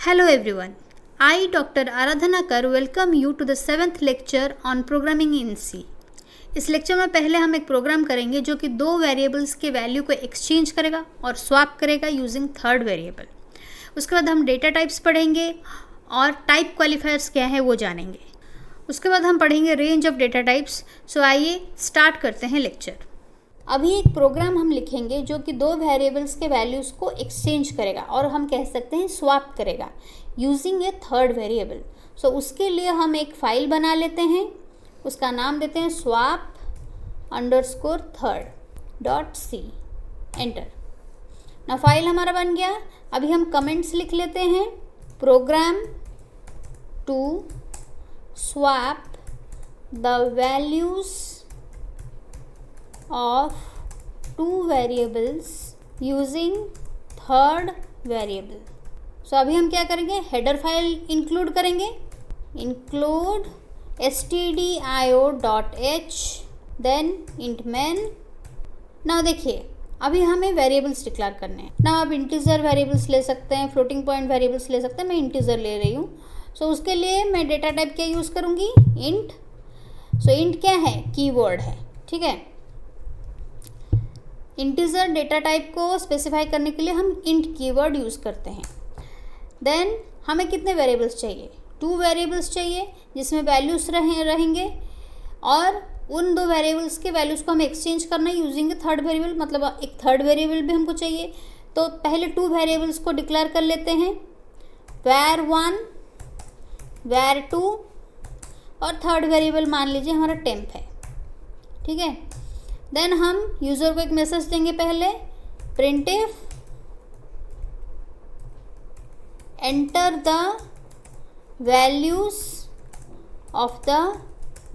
Hello everyone. I, Dr. Aradhana Kar, welcome you to the 7th lecture on programming in C. इस lecture में पहले हम एक programme करेंगे जो कि दो वेरिएबल्स के वैल्यू को एक्सचेंज करेगा और स्वैप करेगा यूजिंग थर्ड वेरिएबल। उसके बाद हम डेटा टाइप्स पढ़ेंगे और टाइप क्वालिफायर्स क्या है वो जानेंगे। उसके बाद हम पढ़ेंगे रेंज ऑफ डेटा टाइप्स। सो आइए स्टार्ट करते हैं लेक्चर। अभी एक प्रोग्राम हम लिखेंगे जो कि दो वेरिएबल्स के वैल्यूज़ को एक्सचेंज करेगा और हम कह सकते हैं स्वैप करेगा यूजिंग ए थर्ड वेरिएबल। सो उसके लिए हम एक फ़ाइल बना लेते हैं, उसका नाम देते हैं swap_third.c। एंटर। ना फाइल हमारा बन गया। अभी हम कमेंट्स लिख लेते हैं। Program to swap the values of two variables using third variable। So अभी हम क्या करेंगे, हेडर फाइल इंक्लूड करेंगे, include stdio.h then int main। ना देखिए अभी हमें वेरिएबल्स डिक्लेयर करने हैं ना। आप इंटीजर वेरिएबल्स ले सकते हैं, फ्लोटिंग पॉइंट वेरिएबल्स ले सकते हैं। मैं इंटीजर ले रही हूँ। सो उसके लिए मैं डेटा टाइप क्या यूज़ करूँगी, इंट। सो इंट क्या है, कीवर्ड है, ठीक है। इंटीजर डेटा टाइप को स्पेसिफाई करने के लिए हम इंट कीवर्ड यूज़ करते हैं। देन हमें कितने वेरिएबल्स चाहिए, 2 वेरिएबल्स चाहिए जिसमें वैल्यूज़ रहेंगे और उन दो वेरिएबल्स के वैल्यूज़ को हमें एक्सचेंज करना है यूजिंग ए थर्ड वेरिएबल। मतलब एक थर्ड वेरिएबल भी हमको चाहिए। तो पहले 2 वेरिएबल्स को डिक्लेयर कर लेते हैं, var1 var2 और थर्ड वेरिएबल मान लीजिए हमारा टेम्प है, ठीक है। देन हम यूज़र को एक मैसेज देंगे पहले, printf enter the values of the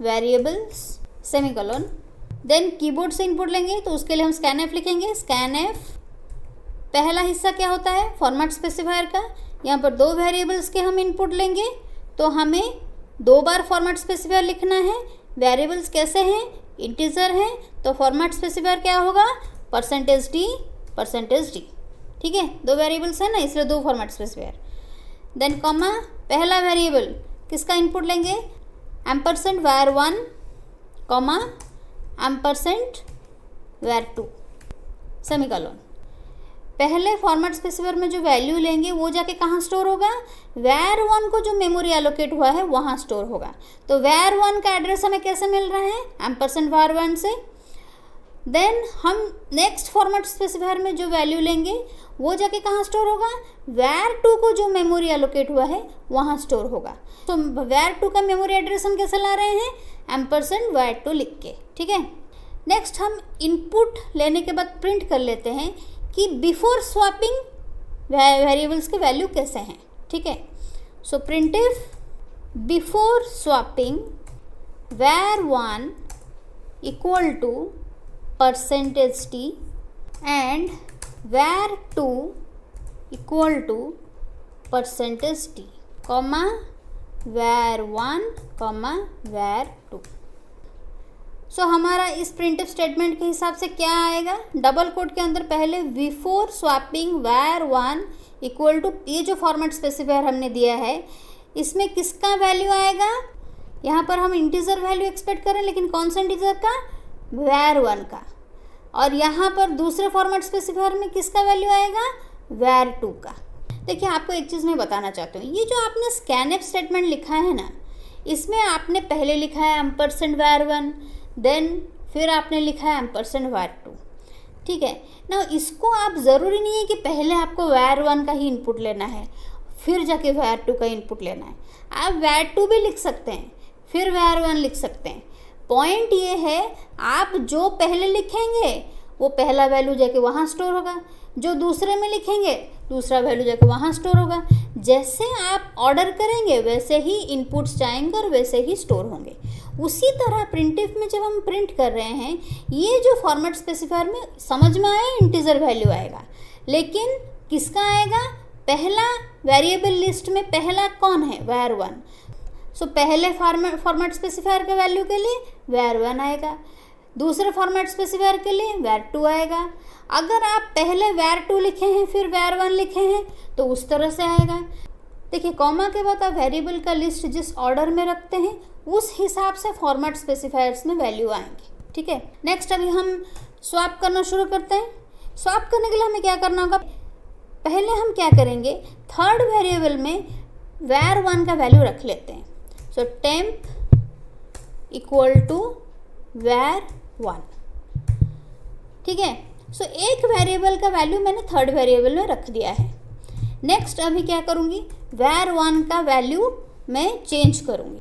variables semicolon. Then keyboard से इनपुट लेंगे तो उसके लिए हम scanf लिखेंगे। scanf पहला हिस्सा क्या होता है, फॉर्मेट स्पेसिफायर का। यहाँ पर 2 वेरिएबल्स के हम इनपुट लेंगे तो हमें 2 बार फॉर्मेट स्पेसिफायर लिखना है। वेरिएबल्स कैसे हैं, इंटीजर हैं, तो फॉर्मेट स्पेसिफायर क्या होगा, %d, ठीक है। 2 वेरिएबल्स हैं ना, इसलिए 2 फॉर्मेट स्पेसिफायर। देन कॉमा, पहला वेरिएबल किसका इनपुट लेंगे, $var1, $var2 सेमीकोलन। पहले फॉर्मेट स्पेसिफायर में जो वैल्यू लेंगे वो जाके कहाँ स्टोर होगा, var1 को जो मेमोरी एलोकेट हुआ है वहाँ स्टोर होगा। तो var1 का एड्रेस हमें कैसे मिल रहा है, $var1 से। देन हम नेक्स्ट फॉर्मेट स्पेसिफायर में जो वैल्यू लेंगे वो जाके कहाँ स्टोर होगा, var2 को जो मेमोरी एलोकेट हुआ है वहाँ स्टोर होगा। तो var2 का मेमोरी एड्रेस हम कैसे ला रहे हैं, $var2 लिख के, ठीक है। नेक्स्ट हम इनपुट लेने के बाद प्रिंट कर लेते हैं कि बिफोर स्वैपिंग वेरिएबल्स के वैल्यू कैसे हैं, ठीक है। So printf before swapping var1 equal to %t and var2 equal to %t, comma var1 var2। So हमारा इस प्रिंटफ स्टेटमेंट के हिसाब से क्या आएगा, डबल कोट के अंदर पहले before swapping var1 equal to, ये जो फॉर्मेट स्पेसिफायर हमने दिया है इसमें किसका वैल्यू आएगा, यहाँ पर हम इंटीजर वैल्यू एक्सपेक्ट करें लेकिन कौन सा इंटीजर का, var1 का। और यहाँ पर दूसरे फॉर्मेट स्पेसिफायर में किसका वैल्यू आएगा, var2 का। देखिए आपको एक चीज़ मैं बताना चाहती हूँ, ये जो आपने scanf स्टेटमेंट लिखा है ना, इसमें आपने पहले लिखा है $var1, देन फिर आपने लिखा है $var2, ठीक है ना। इसको आप ज़रूरी नहीं है कि पहले आपको var1 का ही इनपुट लेना है फिर जाके var2 का इनपुट लेना है। आप var2 भी लिख सकते हैं फिर var1 लिख सकते हैं। पॉइंट ये है, आप जो पहले लिखेंगे वो पहला वैल्यू जाके वहाँ स्टोर होगा, जो दूसरे में लिखेंगे दूसरा वैल्यू जाके वहाँ स्टोर होगा। जैसे आप ऑर्डर करेंगे वैसे ही इनपुट्स जाएंगे और वैसे ही स्टोर होंगे। उसी तरह प्रिंटफ में जब हम प्रिंट कर रहे हैं, ये जो फॉर्मेट स्पेसिफायर में समझ में आया इंटीजर वैल्यू आएगा, लेकिन किसका आएगा, पहला वेरिएबल लिस्ट में पहला कौन है, var1। सो पहले फॉर्मेट स्पेसिफायर के वैल्यू के लिए var1 आएगा, दूसरे फॉर्मेट स्पेसिफायर के लिए var2 आएगा। अगर आप पहले var2 लिखे हैं फिर var1 लिखे हैं तो उस तरह से आएगा। देखिए कॉमा के बाद आप वेरिएबल का लिस्ट जिस ऑर्डर में रखते हैं उस हिसाब से फॉर्मेट स्पेसिफायर्स में वैल्यू आएंगे, ठीक है। नेक्स्ट अभी हम स्वैप करना शुरू करते हैं। स्वैप करने के लिए हमें क्या करना होगा, पहले हम क्या करेंगे, थर्ड वेरिएबल में var1 का वैल्यू रख लेते हैं। सो temp इक्वल टू var1, ठीक है। सो एक वेरिएबल का वैल्यू मैंने थर्ड वेरिएबल में रख दिया है। नेक्स्ट अभी क्या करूँगी, var1 का वैल्यू मैं चेंज करूँगी।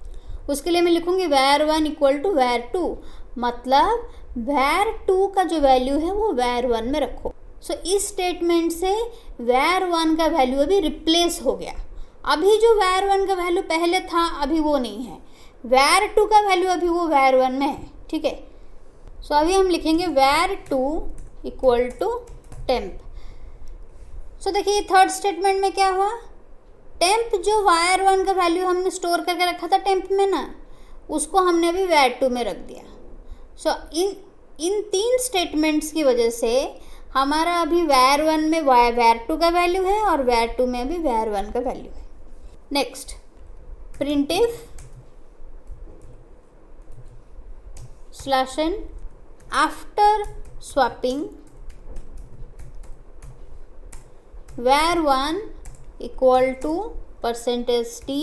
उसके लिए मैं लिखूँगी var1 इक्वल टू var2, मतलब var2 का जो वैल्यू है वो var1 में रखो। सो इस स्टेटमेंट से var1 का वैल्यू अभी रिप्लेस हो गया। अभी जो var1 का वैल्यू पहले था अभी वो नहीं है, var2 का वैल्यू अभी वो var1 में है, ठीक है। सो अभी हम लिखेंगे var2 इक्वल टू temp। सो देखिए थर्ड स्टेटमेंट में क्या हुआ, टेम्प जो var1 का वैल्यू हमने स्टोर करके रखा था टेम्प में ना, उसको हमने अभी var2 में रख दिया। सो इन तीन स्टेटमेंट्स की वजह से हमारा अभी var1 में var2 का वैल्यू है और var2 में अभी var1 का वैल्यू है। Next printf /n after swapping var1 equal to %t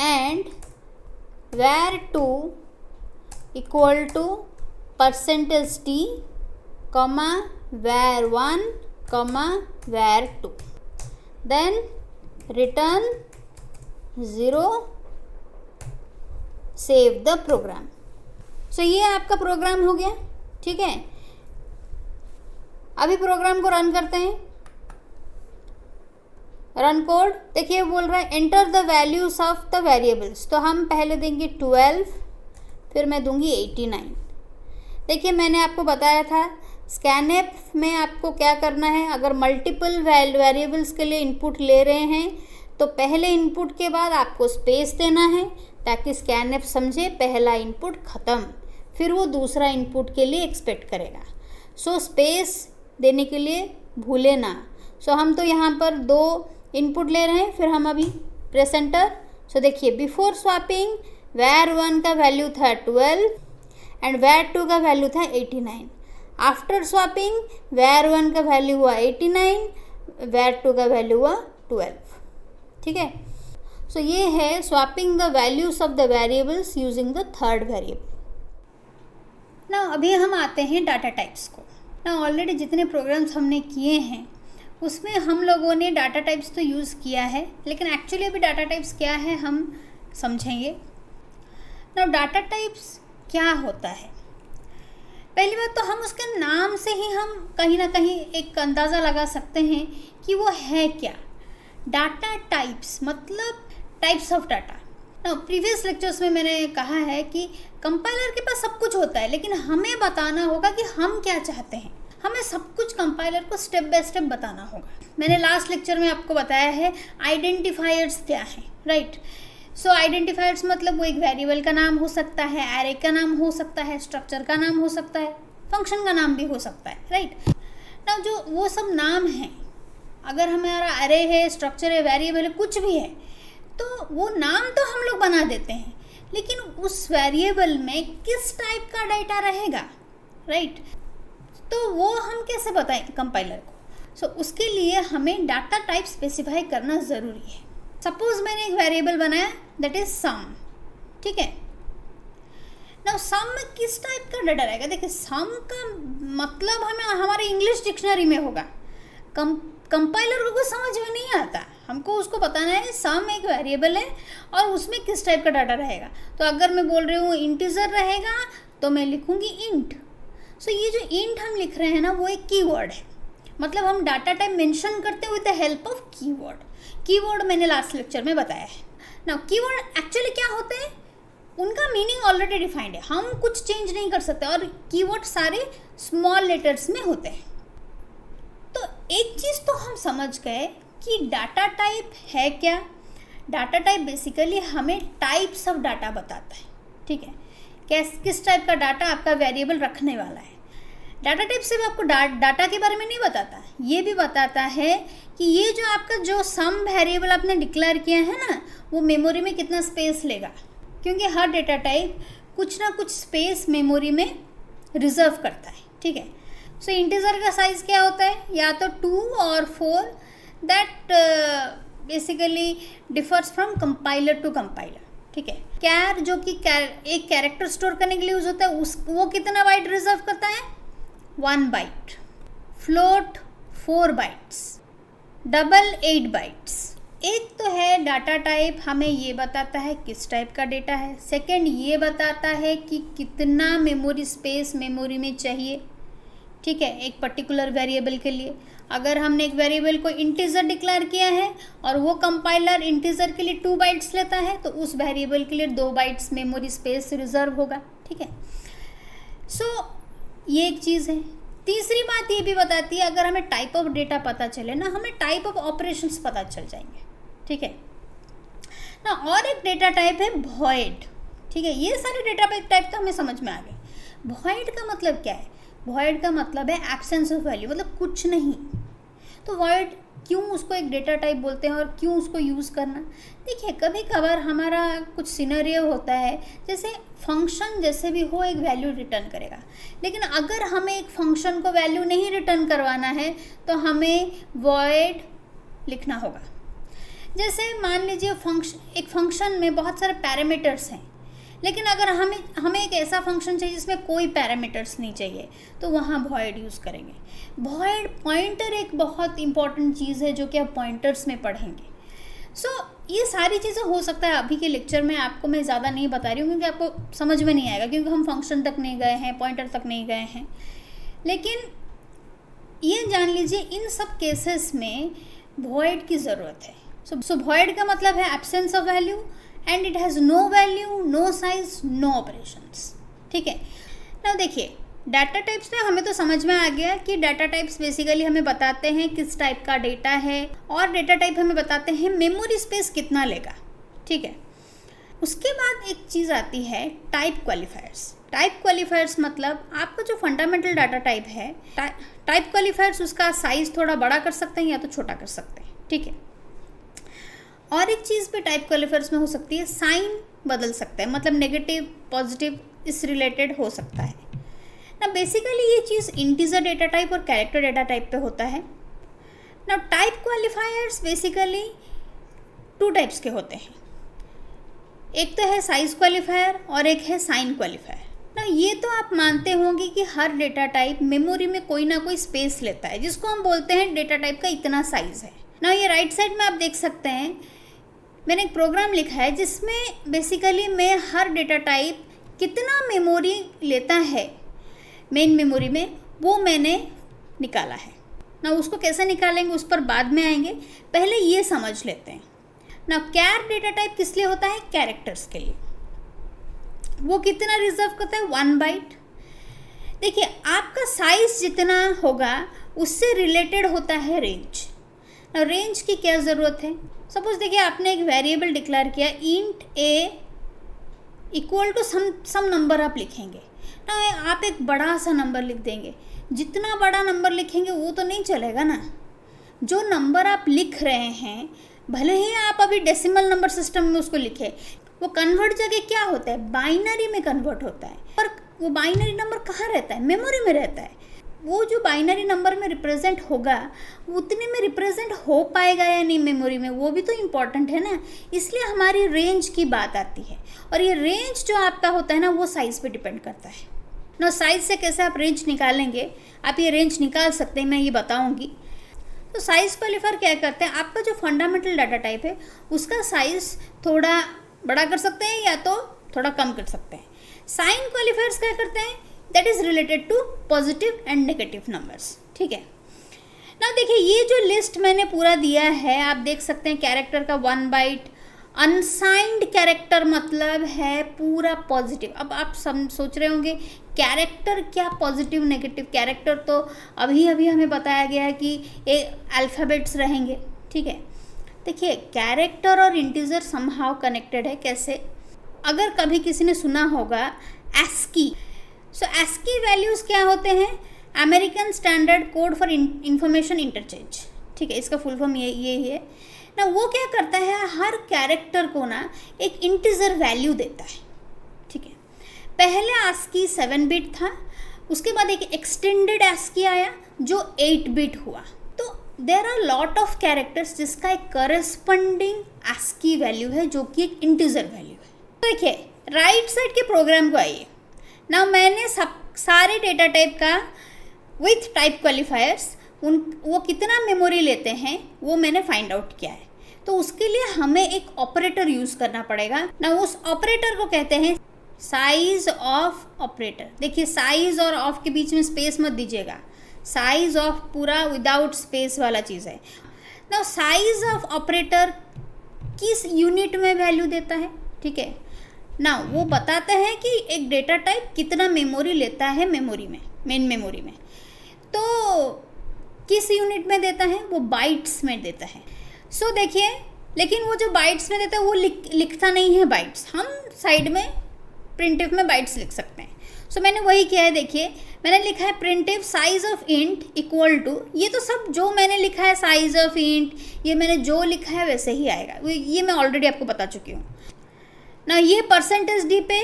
and var2 equal to %t, var1, var2, then return 0, save the program। सो ये आपका प्रोग्राम हो गया, ठीक है। अभी प्रोग्राम को रन करते हैं। रन कोड, देखिए बोल रहा है enter the values of the variables. तो हम पहले देंगे 12, फिर मैं दूंगी 89। देखिए मैंने आपको बताया था स्कैनएफ में आपको क्या करना है, अगर मल्टीपल वेरिएबल्स के लिए इनपुट ले रहे हैं तो पहले इनपुट के बाद आपको स्पेस देना है ताकि स्कैनएफ समझे पहला इनपुट ख़त्म, फिर वो दूसरा इनपुट के लिए एक्सपेक्ट करेगा। सो स्पेस देने के लिए भूले ना। सो हम तो यहाँ पर 2 इनपुट ले रहे हैं, फिर हम अभी प्रेस एंटर। सो देखिए बिफोर स्वैपिंग var1 का वैल्यू था 12 एंड var2 का वैल्यू था 89। आफ्टर स्वैपिंग var1 का वैल्यू हुआ 89, var2 का वैल्यू हुआ 12, ठीक है। सो ये है swapping the values of the variables using the third variable. ना अभी हम आते हैं डाटा टाइप्स को। ना ऑलरेडी जितने प्रोग्राम्स हमने किए हैं उसमें हम लोगों ने डाटा टाइप्स तो यूज़ किया है, लेकिन एक्चुअली अभी डाटा टाइप्स क्या है हम समझेंगे। ना डाटा टाइप्स क्या होता है, पहली बात तो हम उसके नाम से ही हम कहीं ना कहीं एक अंदाज़ा लगा सकते हैं कि वो है क्या। डाटा टाइप्स मतलब टाइप्स ऑफ डाटा। ना प्रीवियस लेक्चर्स में मैंने कहा है कि कंपाइलर के पास सब कुछ होता है, लेकिन हमें बताना होगा कि हम क्या चाहते हैं। हमें सब कुछ कंपाइलर को स्टेप बाय स्टेप बताना होगा। मैंने लास्ट लेक्चर में आपको बताया है आइडेंटिफायर्स क्या हैं, राइट। सो आइडेंटिफायर्स मतलब वो एक वेरिएबल का नाम हो सकता है, एरे का नाम हो सकता है, स्ट्रक्चर का नाम हो सकता है, फंक्शन का नाम भी हो सकता है, राइट। ना जो वो सब नाम हैं, अगर हमारा एरे है, स्ट्रक्चर है, वेरिएबल है, कुछ भी है, तो वो नाम तो हम लोग बना देते हैं, लेकिन उस वेरिएबल में किस टाइप का डाटा रहेगा, राइट, तो वो हम कैसे बताएं कंपाइलर को। सो उसके लिए हमें डाटा टाइप स्पेसिफाई करना ज़रूरी है। सपोज मैंने एक वेरिएबल बनाया दैट इज सम, ठीक है। नाउ सम में किस टाइप का डाटा रहेगा, देखिए सम का मतलब हमें हमारे इंग्लिश डिक्शनरी में होगा, कंपाइलर को समझ में नहीं आता। हमको उसको बताना है सम एक वेरिएबल है और उसमें किस टाइप का डाटा रहेगा। तो अगर मैं बोल रही हूँ इंटीजर रहेगा तो मैं लिखूँगी इंट। सो ये जो इंट हम लिख रहे हैं ना वो एक कीवर्ड है, मतलब हम डाटा टाइप मेंशन करते हैं with the help of keyword. Keyword मैंने लास्ट लेक्चर में बताया है। नाउ कीवर्ड एक्चुअली क्या होते हैं, उनका मीनिंग ऑलरेडी डिफाइंड है, हम कुछ चेंज नहीं कर सकते, और कीवर्ड सारे स्मॉल लेटर्स में होते हैं। तो एक चीज़ तो हम समझ गए कि डाटा टाइप है क्या। डाटा टाइप बेसिकली हमें टाइप्स ऑफ डाटा बताता है, ठीक है, किस टाइप का डाटा आपका वेरिएबल रखने वाला है। डाटा टाइप सिर्फ आपको डाटा के बारे में नहीं बताता, ये भी बताता है कि ये जो आपका जो सम वेरिएबल आपने डिक्लेयर किया है ना, वो मेमोरी में कितना स्पेस लेगा, क्योंकि हर डेटा टाइप कुछ ना कुछ स्पेस मेमोरी में रिजर्व करता है, ठीक है। सो इंटीजर का साइज़ क्या होता है, या तो 2 और 4, that basically differs from compiler to compiler, ठीक है। कैर जो कि एक कैरेक्टर स्टोर करने के लिए यूज होता है, वो कितना बाइट रिजर्व करता है, 1 byte. Float 4 bytes, double 8 bytes. एक तो है डाटा टाइप हमें ये बताता है किस टाइप का डेटा है, सेकंड ये बताता है कि कितना मेमोरी स्पेस मेमोरी में चाहिए, ठीक है, एक पर्टिकुलर वेरिएबल के लिए। अगर हमने एक वेरिएबल को इंटीजर डिक्लेयर किया है और वो कंपाइलर इंटीजर के लिए 2 बाइट्स लेता है, तो उस वेरिएबल के लिए 2 बाइट्स मेमोरी स्पेस रिजर्व होगा, ठीक है। सो ये एक चीज़ है। तीसरी बात ये भी बताती है, अगर हमें टाइप ऑफ डेटा पता चले ना, हमें टाइप ऑफ ऑपरेशंस पता चल जाएंगे, ठीक है ना। और एक डेटा टाइप है वॉइड, ठीक है। ये सारे डेटा टाइप तो हमें समझ में आ गए। वॉइड का मतलब क्या है, वॉइड का मतलब है एब्सेंस ऑफ वैल्यू, मतलब कुछ नहीं। तो वॉइड क्यों उसको एक डेटा टाइप बोलते हैं और क्यों उसको यूज़ करना, देखिए कभी कभार हमारा कुछ सिनेरियो होता है, जैसे फंक्शन जैसे भी हो एक वैल्यू रिटर्न करेगा, लेकिन अगर हमें एक फंक्शन को वैल्यू नहीं रिटर्न करवाना है तो हमें वॉइड लिखना होगा। जैसे मान लीजिए एक फंक्शन में बहुत सारे पैरामीटर्स हैं, लेकिन अगर हमें एक ऐसा फंक्शन चाहिए जिसमें कोई पैरामीटर्स नहीं चाहिए, तो वहाँ वॉइड यूज़ करेंगे। वॉइड पॉइंटर एक बहुत इंपॉर्टेंट चीज़ है जो कि आप पॉइंटर्स में पढ़ेंगे। सो ये सारी चीज़ें हो सकता है अभी के लेक्चर में आपको मैं ज़्यादा नहीं बता रही हूँ, क्योंकि आपको समझ में नहीं आएगा, क्योंकि हम फंक्शन तक नहीं गए हैं, पॉइंटर तक नहीं गए हैं। लेकिन ये जान लीजिए इन सब केसेस में वॉइड की ज़रूरत है। सो वॉइड का मतलब है absence of value and it has no value, no size, no operations, ठीक है ना। देखिए डाटा टाइप्स में हमें तो समझ में आ गया कि डाटा टाइप्स बेसिकली हमें बताते हैं किस टाइप का डेटा है, और डेटा टाइप हमें बताते हैं मेमोरी स्पेस कितना लेगा, ठीक है। उसके बाद एक चीज़ आती है टाइप क्वालिफायर्स। टाइप क्वालिफायर्स मतलब आपका जो फंडामेंटल डाटा टाइप है, टाइप क्वालिफायर्स उसका साइज थोड़ा बड़ा कर सकते हैं या तो छोटा कर सकते हैं, ठीक है। और एक चीज़ भी टाइप क्वालिफायर्स में हो सकती है, साइन बदल सकता है, मतलब नेगेटिव पॉजिटिव इस रिलेटेड हो सकता है ना। बेसिकली ये चीज़ इंटीजर डेटा टाइप और कैरेक्टर डेटा टाइप पे होता है ना। टाइप क्वालिफायर्स बेसिकली 2 टाइप्स के होते हैं, एक तो है साइज क्वालिफायर और एक है साइन क्वालिफायर ना। ये तो आप मानते होंगे कि हर डेटा टाइप मेमोरी में कोई ना कोई स्पेस लेता है, जिसको हम बोलते हैं डेटा टाइप का इतना साइज है ना। ये राइट साइड में आप देख सकते हैं, मैंने एक प्रोग्राम लिखा है जिसमें बेसिकली मैं हर डेटा टाइप कितना मेमोरी लेता है मेन मेमोरी में, वो मैंने निकाला है ना। उसको कैसे निकालेंगे उस पर बाद में आएंगे, पहले ये समझ लेते हैं ना। कैर डेटा टाइप किस लिए होता है, कैरेक्टर्स के लिए। वो कितना रिजर्व करता है, 1 बाइट। देखिए आपका साइज जितना होगा उससे रिलेटेड होता है रेंज। ना रेंज की क्या ज़रूरत है, सपोज देखिए आपने एक वेरिएबल डिक्लेयर किया int a equal to some number आप लिखेंगे ना। आप एक बड़ा सा नंबर लिख देंगे, जितना बड़ा नंबर लिखेंगे वो तो नहीं चलेगा ना। जो नंबर आप लिख रहे हैं, भले ही आप अभी डेसिमल नंबर सिस्टम में उसको लिखे, वो कन्वर्ट जगह क्या होता है, बाइनरी में कन्वर्ट होता है। और वो बाइनरी नंबर कहाँ रहता है, मेमोरी में रहता है। वो जो बाइनरी नंबर में रिप्रेजेंट होगा उतने में रिप्रेजेंट हो पाएगा या नहीं मेमोरी में, वो भी तो इम्पॉर्टेंट है ना। इसलिए हमारी रेंज की बात आती है, और ये रेंज जो आपका होता है ना, वो साइज़ पे डिपेंड करता है ना। साइज़ से कैसे आप रेंज निकालेंगे, आप ये रेंज निकाल सकते हैं, मैं ये बताऊंगी। तो साइज़ क्वालिफायर क्या करते हैं, आपका जो फंडामेंटल डाटा टाइप है उसका साइज़ थोड़ा बड़ा कर सकते हैं या तो थोड़ा कम कर सकते हैं। साइन क्वालिफायर्स क्या करते हैं, that is related to positive and negative numbers, ठीक है ना। देखिए ये जो लिस्ट मैंने पूरा दिया है, आप देख सकते हैं कैरेक्टर का 1 बाइट, अनसाइंड कैरेक्टर मतलब है पूरा पॉजिटिव। अब आप सब सोच रहे होंगे कैरेक्टर क्या पॉजिटिव नेगेटिव, कैरेक्टर तो अभी अभी हमें बताया गया है कि ये अल्फ़ाबेट्स रहेंगे, ठीक है। देखिए कैरेक्टर और इंटीजर समहाउ कनेक्टेड है। कैसे, अगर कभी किसी ने सुना होगा ASCII, सो ASCII वैल्यूज़ क्या होते हैं, American standard code for information interchange, ठीक है, इसका फुल फॉर्म ये ही है ना। वो क्या करता है, हर कैरेक्टर को ना एक इंटीजर वैल्यू देता है, ठीक है। पहले ASCII 7 बिट था, उसके बाद एक एक्सटेंडेड ASCII आया जो 8 बिट हुआ। तो there are lot of characters जिसका एक करस्पॉन्डिंग ASCII वैल्यू है जो कि एक इंटीजर वैल्यू है। तो देखिए राइट साइड के प्रोग्राम को आइए ना, मैंने सारे डेटा टाइप का विथ टाइप क्वालिफायर्स वो कितना मेमोरी लेते हैं वो मैंने फाइंड आउट किया है। तो उसके लिए हमें एक ऑपरेटर यूज़ करना पड़ेगा ना, उस ऑपरेटर को कहते हैं साइज ऑफ ऑपरेटर। देखिए साइज और ऑफ के बीच में स्पेस मत दीजिएगा, साइज ऑफ पूरा विदाउट स्पेस वाला चीज़ है ना। साइज ऑफ ऑपरेटर किस यूनिट में वैल्यू देता है, ठीक है ना, वो बताता है कि एक डेटा टाइप कितना मेमोरी लेता है मेमोरी में, मेन मेमोरी में। तो किस यूनिट में देता है, वो बाइट्स में देता है। सो देखिए, लेकिन वो जो बाइट्स में देता है वो लिखता नहीं है बाइट्स, हम साइड में प्रिंटिफ में बाइट्स लिख सकते हैं। सो मैंने वही किया है, देखिए मैंने लिखा है printf size of int equal to, ये तो सब जो मैंने लिखा है साइज ऑफ इंट, ये मैंने जो लिखा है वैसे ही आएगा, ये मैं ऑलरेडी आपको बता चुकी हूँ ना। ये %d पे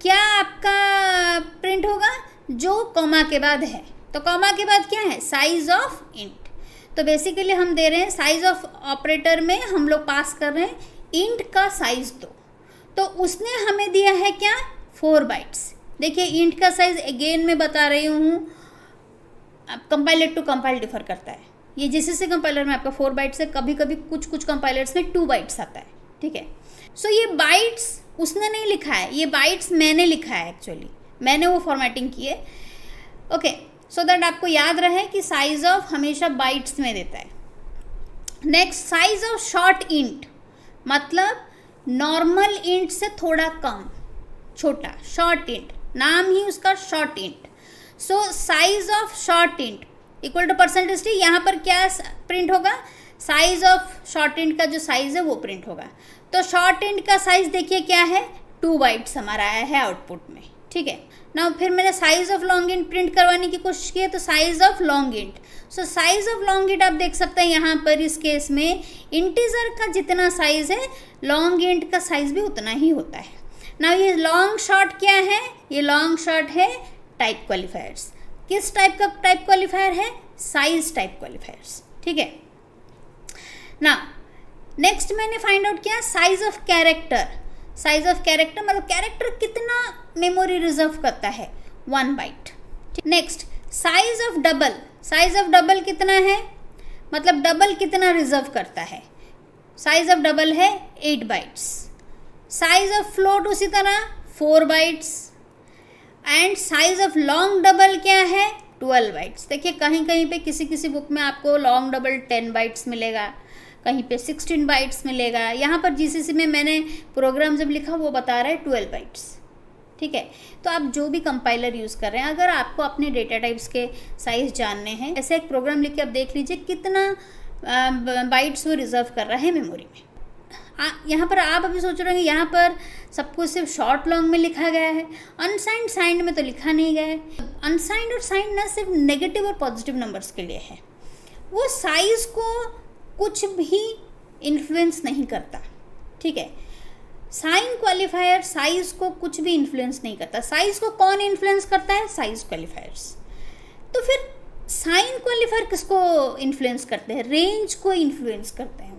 क्या आपका प्रिंट होगा, जो कॉमा के बाद है। तो कॉमा के बाद क्या है, साइज ऑफ इंट। तो बेसिकली हम दे रहे हैं साइज ऑफ ऑपरेटर में हम लोग पास कर रहे हैं इंट का साइज दो, तो उसने हमें दिया है क्या, 4 बाइट्स। देखिए इंट का साइज अगेन मैं बता रही हूँ, कंपाइलर टू कंपाइल डिफर करता है। ये जिससे कंपाइलर में आपका 4 बाइट्स है, कभी कभी कुछ कंपाइलर्स में 2 बाइट्स आता है, ठीक है। सो ये बाइट्स उसने नहीं लिखा है, ये बाइट्स मैंने लिखा है, एक्चुअली मैंने वो फॉर्मेटिंग की है, ओके। सो दैट आपको याद रहे कि साइज ऑफ हमेशा बाइट्स में देता है। Next size of short int, मतलब नॉर्मल इंट से थोड़ा कम, छोटा, शॉर्ट इंट, नाम ही उसका short int. So size of short int equal to %d, यहाँ पर क्या प्रिंट होगा, साइज ऑफ शॉर्ट इंट का जो साइज है वो प्रिंट होगा। तो शॉर्ट इंट का साइज देखिए क्या है, 2 बाइट्स हमारा आया है आउटपुट में, ठीक है ना। फिर मैंने size of long int print करवाने की कोशिश की है, तो size of long int. So size of long int आप देख सकते हैं यहाँ पर इस केस में इंटीजर का जितना साइज है लॉन्ग इंट का साइज भी उतना ही होता है ना। ये लॉन्ग शॉर्ट क्या है, ये लॉन्ग शॉर्ट है टाइप क्वालिफायर्स। किस टाइप का टाइप क्वालिफायर है, साइज टाइप क्वालिफायर्स, ठीक है ना। नेक्स्ट मैंने फाइंड आउट किया size of character. Size of character मतलब कैरेक्टर कितना मेमोरी रिजर्व करता है, 1 byte. Next size of double, size of double कितना है, मतलब डबल कितना रिजर्व करता है, साइज ऑफ डबल है 8 बाइट्स। साइज ऑफ फ्लोट उसी तरह 4 bytes. And size of long double क्या है, 12 बाइट्स। देखिए कहीं कहीं पे किसी बुक में आपको लॉन्ग डबल 10 बाइट्स मिलेगा, कहीं पे 16 बाइट्स मिलेगा। यहाँ पर GCC में मैंने प्रोग्राम जब लिखा वो बता रहा है 12 बाइट्स, ठीक है। तो आप जो भी कंपाइलर यूज़ कर रहे हैं, अगर आपको अपने डेटा टाइप्स के साइज़ जानने हैं, ऐसे एक प्रोग्राम लिख के आप देख लीजिए कितना बाइट्स वो रिजर्व कर रहा है मेमोरी में। यहाँ पर आप अभी सोच रहे हैं यहाँ पर सब कुछ सिर्फ शॉर्ट लॉन्ग में लिखा गया है, अनसाइंड साइंड में तो लिखा नहीं गया है। अनसाइंड और साइंड ना सिर्फ नेगेटिव और पॉजिटिव नंबर्स के लिए है, वो साइज़ को कुछ भी इन्फ्लुएंस नहीं करता, ठीक है। साइन क्वालिफायर साइज को कुछ भी इन्फ्लुएंस नहीं करता। साइज को कौन इन्फ्लुएंस करता है, साइज क्वालिफायर्स। तो फिर साइन क्वालिफायर किसको इन्फ्लुएंस करते हैं, रेंज को इन्फ्लुएंस करते हैं वो,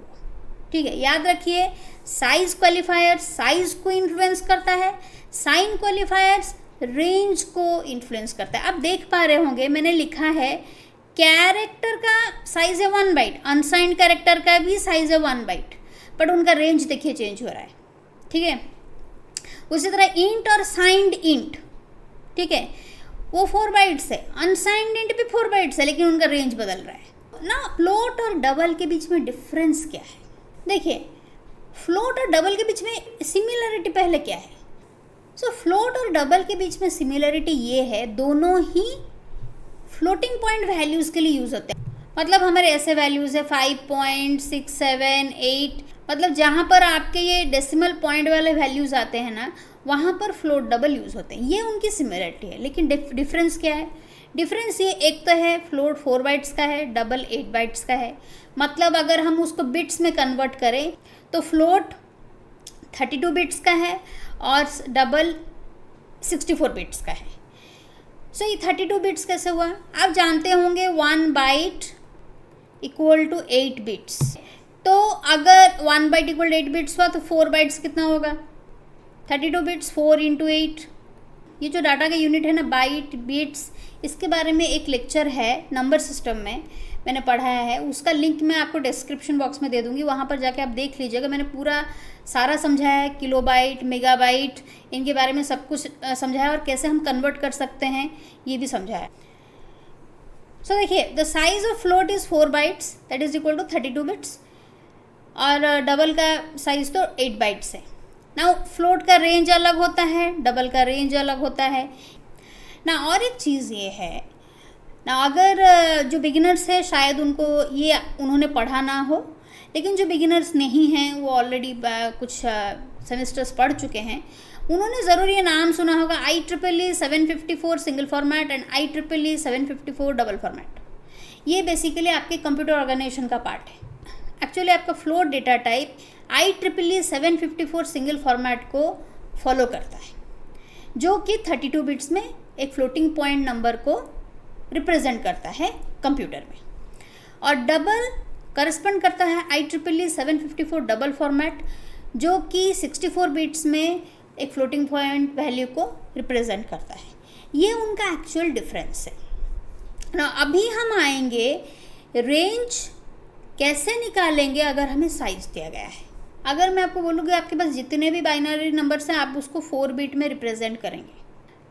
ठीक है। याद रखिए साइज क्वालिफायर साइज को इन्फ्लुएंस करता है, साइन क्वालिफायर्स रेंज को इन्फ्लुएंस करता है। आप देख पा रहे होंगे मैंने लिखा है कैरेक्टर का साइज है 1 बाइट, अनसाइंड कैरेक्टर का भी साइज है 1 बाइट, बट उनका रेंज देखिए चेंज हो रहा है, ठीक है। उसी तरह इंट और साइंड इंट, ठीक है, वो 4 बाइट्स है, अनसाइंड इंट भी 4 बाइट्स है, लेकिन उनका रेंज बदल रहा है ना। फ्लोट और डबल के बीच में डिफरेंस क्या है, देखिए फ्लोट और डबल के बीच में सिमिलरिटी पहले क्या है। सो फ्लोट और डबल के बीच में सिमिलरिटी ये है, दोनों ही फ्लोटिंग पॉइंट वैल्यूज़ के लिए यूज़ होते हैं। मतलब हमारे ऐसे वैल्यूज़ है 5.678, मतलब जहाँ पर आपके ये डेसिमल पॉइंट वाले वैल्यूज़ आते हैं ना, वहाँ पर फ्लोट डबल यूज़ होते हैं। ये उनकी सिमिलरिटी है, लेकिन डिफरेंस क्या है, डिफरेंस ये एक तो है फ्लोट 4 बाइट्स का है, डबल 8 बाइट्स का है। मतलब अगर हम उसको बिट्स में कन्वर्ट करें तो फ्लोट 32 बिट्स का है और डबल 64 बिट्स का है। सो ये 32 बिट्स कैसे हुआ? आप जानते होंगे 1 बाइट इक्वल टू 8 बिट्स। तो अगर 1 बाइट इक्वल 8 बिट्स हुआ तो 4 बाइट्स कितना होगा? 32 बिट्स 4 इंटू 8। ये जो डाटा का यूनिट है ना, बाइट बिट्स, इसके बारे में एक लेक्चर है नंबर सिस्टम में, मैंने पढ़ाया है। उसका लिंक मैं आपको डिस्क्रिप्शन बॉक्स में दे दूँगी, वहाँ पर जाके आप देख लीजिएगा। मैंने पूरा सारा समझाया है, किलोबाइट, मेगाबाइट, इनके बारे में सब कुछ समझाया और कैसे हम कन्वर्ट कर सकते हैं ये भी समझाया। सो देखिए, the size of float is 4 bytes that is equal to 32 bits और डबल का साइज तो 8 बाइट्स है ना। फ्लोट का रेंज अलग होता है, डबल का रेंज अलग होता है ना। और एक चीज़ ये है ना, अगर जो बिगिनर्स है शायद उनको ये उन्होंने पढ़ा ना हो, लेकिन जो बिगिनर्स नहीं हैं वो ऑलरेडी कुछ सेमेस्टर्स पढ़ चुके हैं, उन्होंने ज़रूर ये नाम सुना होगा IEEE 754 single format and IEEE 754 double format. ये बेसिकली आपके कंप्यूटर ऑर्गेनाइजेशन का पार्ट है। एक्चुअली आपका float data type IEEE 754 single format को फॉलो करता है, जो कि 32 बिट्स में एक फ्लोटिंग पॉइंट नंबर को रिप्रेजेंट करता है कंप्यूटर में, और डबल करस्पॉन्ड करता है IEEE 754 डबल फॉर्मेट, जो कि 64 बिट्स में एक फ्लोटिंग पॉइंट वैल्यू को रिप्रेजेंट करता है। ये उनका एक्चुअल डिफरेंस है ना। अभी हम आएंगे रेंज कैसे निकालेंगे अगर हमें साइज दिया गया है। अगर मैं आपको बोलूँगी आपके पास जितने भी बाइनरी नंबर्स हैं आप उसको 4 बिट में रिप्रेजेंट करेंगे,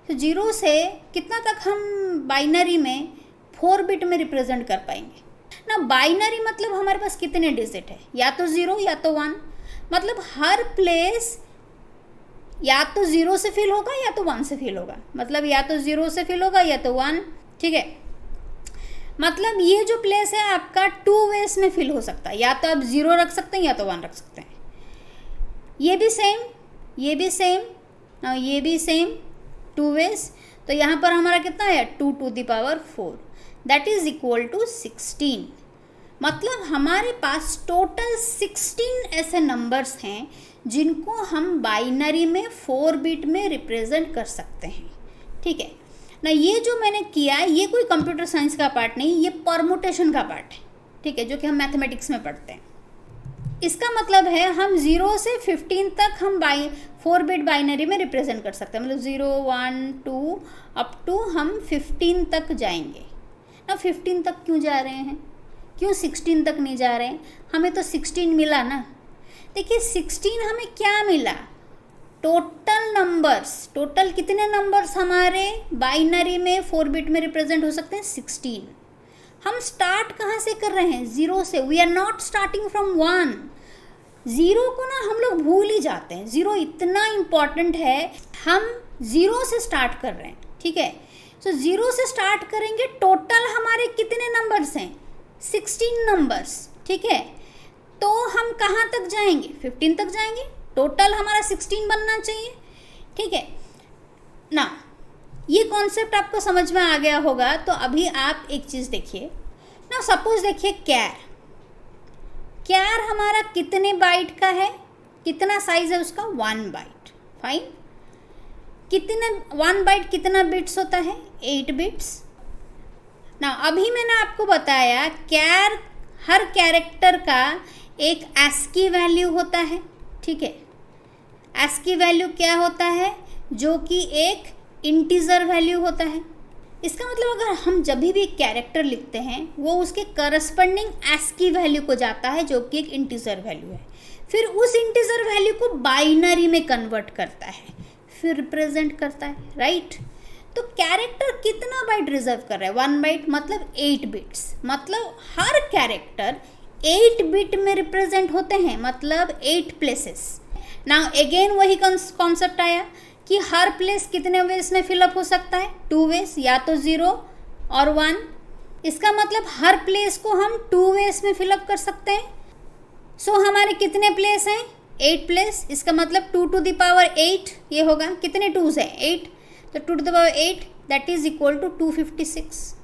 तो 0 से कितना तक हम बाइनरी में 4 बिट में रिप्रेजेंट कर पाएंगे ना। बाइनरी मतलब हमारे पास कितने डिजिट है, या तो 0 या तो 1। मतलब हर प्लेस या तो 0 से फिल होगा या तो 1 से फिल होगा। मतलब या तो 0 से फिल होगा या तो 1, ठीक है। मतलब ये जो प्लेस है आपका 2 वेज में फिल हो सकता है, या तो आप 0 रख सकते हैं या तो 1 रख सकते हैं। ये भी सेम, ये भी सेम ना, ये भी सेम 2 वेज। तो यहाँ पर हमारा कितना है 2 to the power 4 that is equal to 16। मतलब हमारे पास टोटल 16 ऐसे नंबर्स हैं जिनको हम बाइनरी में 4 बिट में रिप्रेजेंट कर सकते हैं, ठीक है ना। ये जो मैंने किया है ये कोई कंप्यूटर साइंस का पार्ट नहीं, ये परमुटेशन का पार्ट है, ठीक है, जो कि हम मैथमेटिक्स में पढ़ते हैं। इसका मतलब है हम 0 से 15 तक हम 4 बिट बाइनरी में रिप्रेजेंट कर सकते हैं। मतलब 0, 1, 2 अप टू हम 15 तक जाएंगे ना। 15 तक क्यों जा रहे हैं, क्यों 16 तक नहीं जा रहे हैं? हमें तो 16 मिला ना। देखिए 16 हमें क्या मिला, टोटल नंबर्स। टोटल कितने नंबर्स हमारे बाइनरी में 4 बिट में रिप्रेजेंट हो सकते हैं? 16। हम स्टार्ट कहाँ से कर रहे हैं? 0 से। We are not starting from 1। 0 को ना हम लोग भूल ही जाते हैं। 0 इतना इम्पॉर्टेंट है, हम 0 से स्टार्ट कर रहे हैं, ठीक है। तो 0 से स्टार्ट करेंगे। टोटल हमारे कितने नंबर्स हैं? 16 नंबर्स, ठीक है। तो हम कहाँ तक जाएंगे? 15 तक जाएंगे। टोटल हमारा 16 बनना चाहिए, ठीक है ना। ये कॉन्सेप्ट आपको समझ में आ गया होगा। तो अभी आप एक चीज़ देखिए ना, सपोज देखिए कैर हमारा कितने बाइट का है, कितना साइज है उसका? 1 बाइट। फाइन। कितने 1 बाइट कितना बिट्स होता है? 8 बिट्स ना। अभी मैंने आपको बताया कैर हर कैरेक्टर का एक ASCII वैल्यू होता है, ठीक है। ASCII वैल्यू क्या होता है? जो कि एक इंटीजर वैल्यू होता है। इसका मतलब अगर हम जब भी कैरेक्टर लिखते हैं वो उसके करस्पॉन्डिंग ASCII वैल्यू को जाता है, जो कि एक इंटीजर वैल्यू है। फिर उस इंटीजर वैल्यू को बाइनरी में कन्वर्ट करता है, फिर रिप्रेजेंट करता है, राइट। तो कैरेक्टर कितना बाइट रिजर्व कर रहा है? 1 बाइट, मतलब 8 बिट्स। मतलब हर कैरेक्टर 8 बिट में रिप्रेजेंट होते हैं, मतलब 8 प्लेसेस। नाउ अगेन वही कॉन्सेप्ट आया कि हर प्लेस कितने वेज में फिलअप हो सकता है? 2 वेज, या तो 0 और 1। इसका मतलब हर प्लेस को हम 2 वेज में फिलअप कर सकते हैं। सो हमारे कितने प्लेस हैं? 8 प्लेस। इसका मतलब 2 to the power 8 ये होगा। कितने 2s हैं? 8। तो 2 to the power 8 that is equal to 256।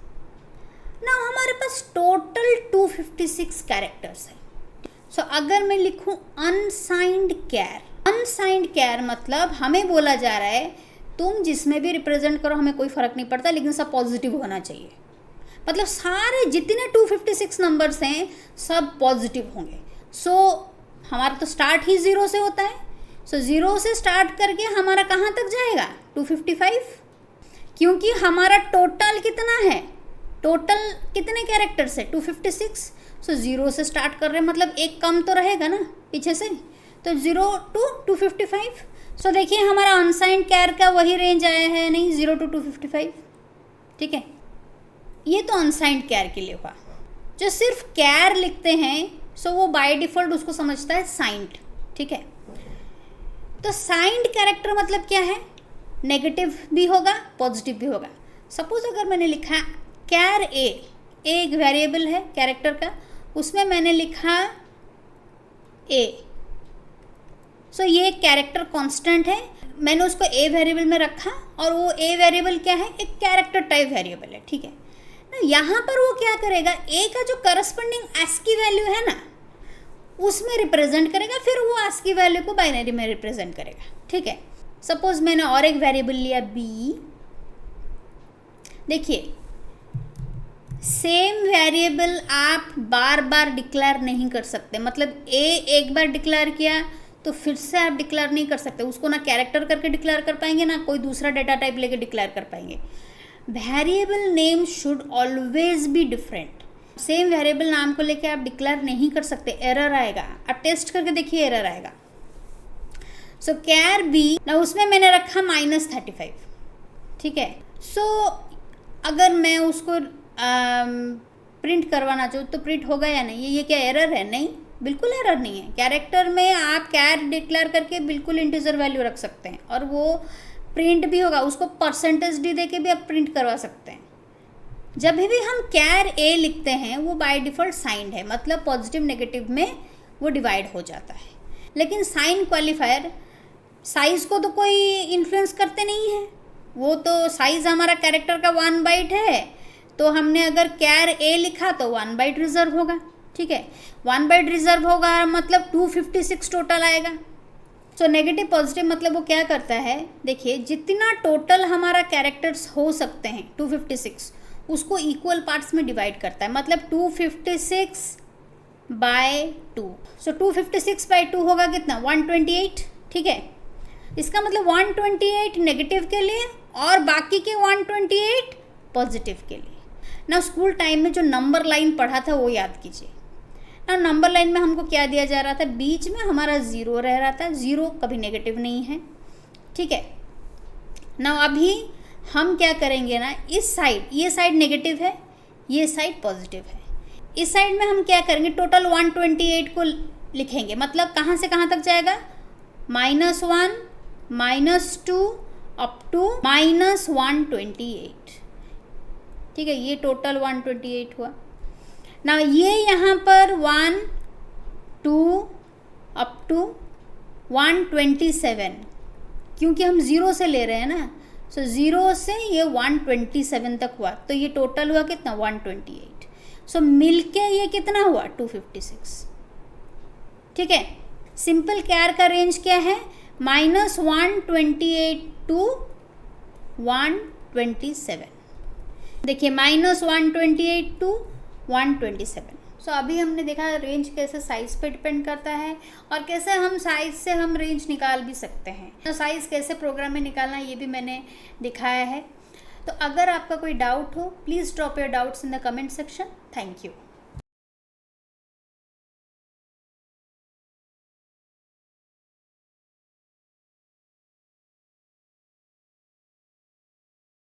ना हमारे पास टोटल 256 कैरेक्टर्स है। सो अगर मैं लिखूं अनसाइंड कैर, अनसाइंड कैर मतलब हमें बोला जा रहा है तुम जिसमें भी रिप्रेजेंट करो हमें कोई फ़र्क नहीं पड़ता, लेकिन सब पॉजिटिव होना चाहिए। मतलब सारे जितने 256 नंबर्स हैं सब पॉजिटिव होंगे। सो हमारा तो स्टार्ट ही 0 से होता है। सो 0 से स्टार्ट करके हमारा कहाँ तक जाएगा? 255, क्योंकि हमारा टोटल कितना है, टोटल कितने कैरेक्टर्स है? 256। सो 0 से स्टार्ट कर रहे हैं, मतलब एक कम तो रहेगा ना पीछे से, तो 0 to 255। सो देखिए हमारा अनसाइंड कैर का वही रेंज आया है, नहीं 0 to 255। ठीक है, ये तो अनसाइंड कैर के लिए हुआ। जो सिर्फ कैर लिखते हैं सो वो बाय डिफ़ॉल्ट उसको समझता है साइंड। ठीक है, तो साइंड कैरेक्टर मतलब क्या है? नेगेटिव भी होगा पॉजिटिव भी होगा। सपोज अगर मैंने लिखा कैर ए, एक वेरिएबल है कैरेक्टर का, उसमें मैंने लिखा ए। सो ये कैरेक्टर कांस्टेंट है, मैंने उसको ए वेरिएबल में रखा और वो ए वेरिएबल क्या है? एक कैरेक्टर टाइप वेरिएबल है। ठीक है ना, यहाँ पर वो क्या करेगा? ए का जो करस्पॉन्डिंग ASCII वैल्यू है ना उसमें रिप्रेजेंट करेगा, फिर वो ASCII वैल्यू को बाइनरी में रिप्रेजेंट करेगा। ठीक है, सपोज मैंने और एक वेरिएबल लिया बी। देखिए सेम वेरिएबल आप बार बार डिक्लेयर नहीं कर सकते, मतलब ए एक बार डिक्लेयर किया तो फिर से आप डिक्लेयर नहीं कर सकते उसको, ना कैरेक्टर करके डिक्लेयर कर पाएंगे ना कोई दूसरा डेटा टाइप लेके डिक्लेयर कर पाएंगे। Variable name should always be different. Same variable नाम को लेके आप डिक्लेयर नहीं कर सकते, एरर आएगा। आप टेस्ट करके देखिए एरर आएगा। सो कैर बी ना, उसमें मैंने रखा -35। ठीक है, सो अगर मैं उसको प्रिंट करवाना चाहूँ तो प्रिंट होगा या नहीं? ये क्या एरर है? नहीं, बिल्कुल एरर नहीं है। कैरेक्टर में आप कैर डिक्लेयर करके बिल्कुल इंटीजर वैल्यू रख सकते हैं और वो प्रिंट भी होगा। उसको % दे के भी आप प्रिंट करवा सकते हैं। जब भी हम कैर ए लिखते हैं वो बाय डिफ़ॉल्ट साइंड है, मतलब पॉजिटिव नेगेटिव में वो डिवाइड हो जाता है। लेकिन साइन क्वालिफायर साइज़ को तो कोई इन्फ्लुएंस करते नहीं है। वो तो साइज़ हमारा कैरेक्टर का 1 बाइट है, तो हमने अगर कैर ए लिखा तो 1 बाइट रिजर्व होगा। ठीक है, 1 बाइट रिजर्व होगा मतलब 256 टोटल आएगा। सो नेगेटिव पॉजिटिव मतलब वो क्या करता है? देखिए जितना टोटल हमारा कैरेक्टर्स हो सकते हैं 256, उसको इक्वल पार्ट्स में डिवाइड करता है, मतलब 256/2। सो 256/2 होगा कितना? 128। ठीक है, इसका मतलब 128 नेगेटिव के लिए और बाकी के 128 पॉजिटिव के लिए। ना स्कूल टाइम में जो नंबर लाइन पढ़ा था वो याद कीजिए ना। नंबर लाइन में हमको क्या दिया जा रहा था? बीच में हमारा 0 रह रहा था। 0 कभी नेगेटिव नहीं है। ठीक है ना, अभी हम क्या करेंगे ना, इस साइड, ये साइड नेगेटिव है, ये साइड पॉजिटिव है। इस साइड में हम क्या करेंगे? टोटल 128 को लिखेंगे, मतलब कहाँ से कहाँ तक जाएगा? -1 -2 अप टू -128। ठीक है, ये टोटल 128 हुआ ना। ये यहाँ पर 1 2 अप टू 127, क्योंकि हम 0 से ले रहे हैं ना। सो 0 से ये 127 तक हुआ, तो ये टोटल हुआ कितना? 128। सो मिलके ये कितना हुआ? 256। ठीक है, सिंपल कैर का रेंज क्या है? -128 to 127। देखिए -128 to 127। सो अभी हमने देखा रेंज कैसे साइज़ पे डिपेंड करता है और कैसे हम साइज़ से हम रेंज निकाल भी सकते हैं। तो साइज़ कैसे प्रोग्राम में निकालना ये भी मैंने दिखाया है। तो अगर आपका कोई डाउट हो please drop your doubts in the comment section. Thank you.